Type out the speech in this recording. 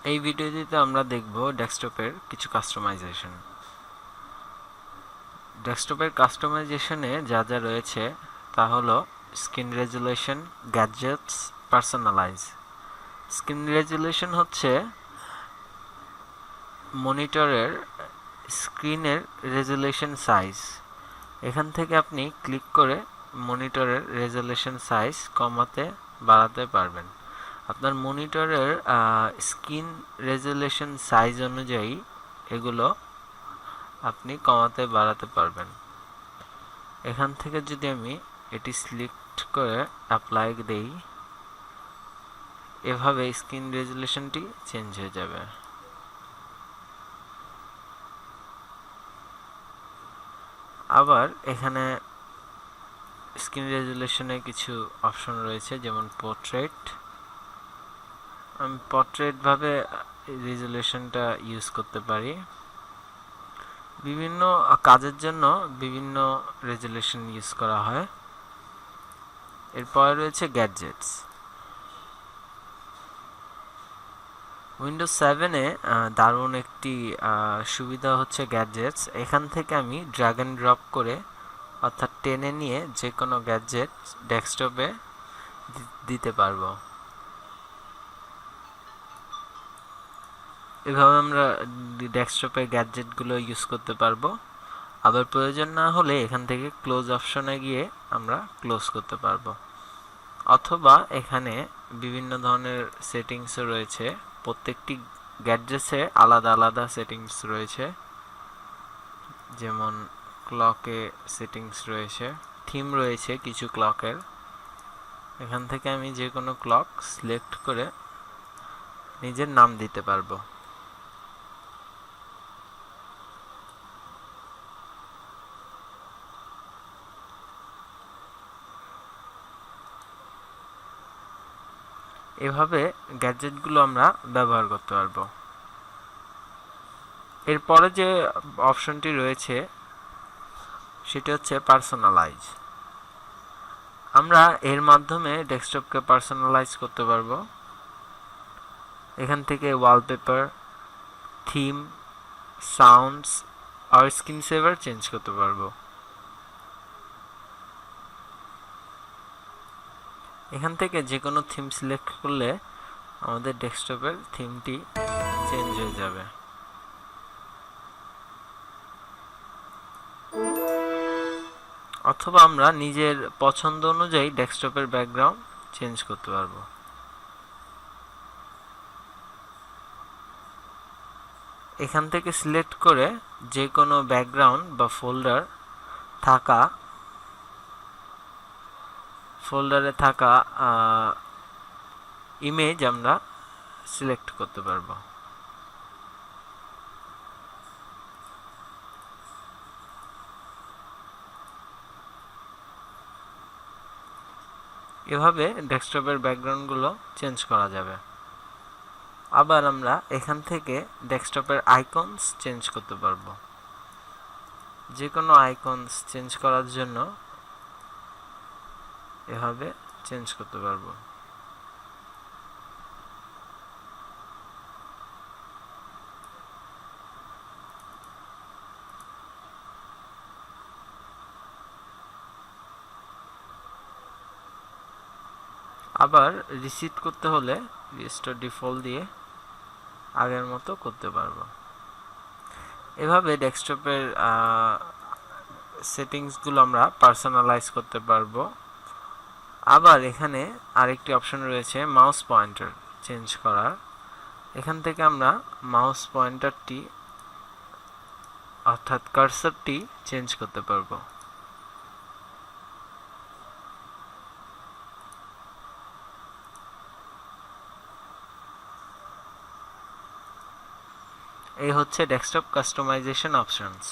এই ভিডিওটিতে আমরা দেখব ডেস্কটপের কিছু কাস্টমাইজেশন। ডেস্কটপের কাস্টমাইজেশনে যা যা রয়েছে তা হলো screen resolution, gadgets, personalize. Screen resolution হচ্ছে মনিটরের স্ক্রিনের রেজুলেশন সাইজ। এখান থেকে আপনি ক্লিক করে মনিটরের রেজুলেশন সাইজ কমাতে বাড়াতে পারবেন। আপনার মনিটরের স্ক্রিন রেজুলেশন সাইজ অনুযায়ী এগুলো আপনি কমাতে বাড়াতে পারবেন। এখান থেকে যদি আমি এটি সিলেক্ট করে অ্যাপ্লাই দেই, এভাবে স্ক্রিন রেজুলেশনটি চেঞ্জ হয়ে যাবে। আবার এখানে স্ক্রিন রেজুলেশনে কিছু অপশন রয়েছে, যেমন পোর্ট্রেট। আমি পোর্ট্রেট ভাবে রেজুলেশনটা ইউজ করতে পারি। বিভিন্ন কাজের জন্য বিভিন্ন রেজুলেশন ইউজ করা হয়। এরপরে রয়েছে গ্যাডজেটস। উইন্ডোজ 7-এ দারুণ একটি সুবিধা হচ্ছে গ্যাডজেটস। এখান থেকে আমি ড্র্যাগ অ্যান্ড ড্রপ করে অর্থাৎ টেনে নিয়ে যে কোনো গ্যাডজেট ডেস্কটপে দিতে পারবো। এভাবে আমরা ডেস্কটপে গ্যাডজেটগুলো ইউজ করতে পারবো। আবার প্রয়োজন না হলে এখান থেকে ক্লোজ অপশনে গিয়ে আমরা ক্লোজ করতে পারবো। অথবা এখানে বিভিন্ন ধরনের সেটিংসও রয়েছে। প্রত্যেকটি গ্যাডজেটসে আলাদা আলাদা সেটিংস রয়েছে, যেমন ক্লকে সেটিংস রয়েছে, থিম রয়েছে কিছু ক্লকের। এখান থেকে আমি যে কোনো ক্লক সিলেক্ট করে নিজের নাম দিতে পারবো। এভাবে গ্যাডজেটগুলো আমরা ব্যবহার করতে পারবো। এরপরে যে অপশনটি রয়েছে সেটি হচ্ছে পার্সোনালাইজ। আমরা এর মাধ্যমে ডেস্কটপকে পার্সোনালাইজ করতে পারবো। এখান থেকে ওয়ালপেপার, থিম, সাউন্ডস আর স্ক্রিন সেভার চেঞ্জ করতে পারবো। এখান থেকে যে কোনো থিম সিলেক্ট করলে আমাদের ডেস্কটপের থিমটি চেঞ্জ হয়ে যাবে। অথবা আমরা নিজের পছন্দ অনুযায়ী ডেস্কটপের ব্যাকগ্রাউন্ড চেঞ্জ করতে পারবো। এখান থেকে সিলেক্ট করে যে কোনো ব্যাকগ্রাউন্ড বা ফোল্ডারে থাকা ইমেজ আমরা সিলেক্ট করতে পারবো। এভাবে ডেস্কটপের ব্যাকগ্রাউন্ডগুলো চেঞ্জ করা যাবে। আবার আমরা এখান থেকে ডেস্কটপের আইকনস চেঞ্জ করতে পারবো। যে কোনো আইকনস চেঞ্জ করার জন্য এভাবে চেঞ্জ করতে পারবো। আবার রিসেট করতে হলে রিস্টোর ডিফল্ট দিয়ে আগের মতো করতে পারবো। এভাবে ডেস্কটপের সেটিংসগুলো আমরা পার্সোনালাইজ করতে পারবো। আবার এখানে আরেকটি অপশন রয়েছে মাউস পয়েন্টার চেঞ্জ করার। এখান থেকে আমরা মাউস পয়েন্টারটি অর্থাৎ কার্সরটি চেঞ্জ করতে পারবো। এই হচ্ছে ডেস্কটপ কাস্টমাইজেশন অপশনস।